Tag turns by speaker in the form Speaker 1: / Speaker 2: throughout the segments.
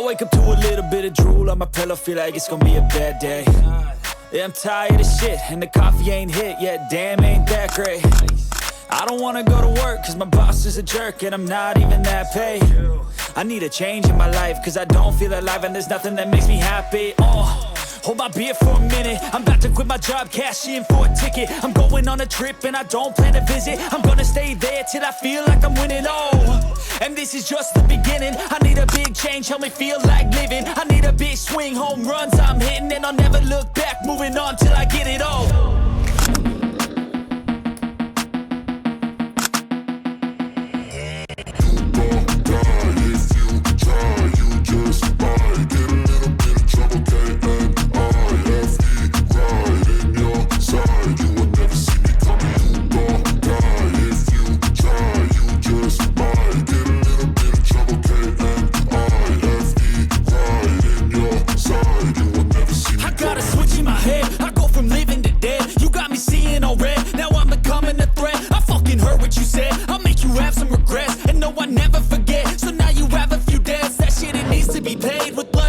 Speaker 1: I wake up to a little bit of drool on my pillow, feel like it's gonna be a bad day. Yeah, I'm tired of shit, and the coffee ain't hit yet, damn, ain't that great. I don't wanna go to work, cause my boss is a jerk, and I'm not even that paid. I need a change in my life, cause I don't feel alive, and there's nothing that makes me happy. Hold my beer for a minute, I'm about to quit my job, cash in for a ticket. I'm going on a trip and I don't plan to visit. I'm gonna stay there till I feel like I'm winning, and this is just the beginning. I need a big change, help me feel like living. I need a big swing, home runs I'm hitting, and I'll never look back, moving on till I get it all.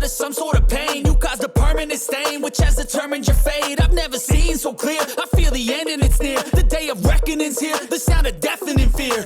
Speaker 1: Some sort of pain, you caused a permanent stain, which has determined your fate. I've never seen so clear, I feel the end and it's near. The day of reckoning's here, the sound of deafening fear.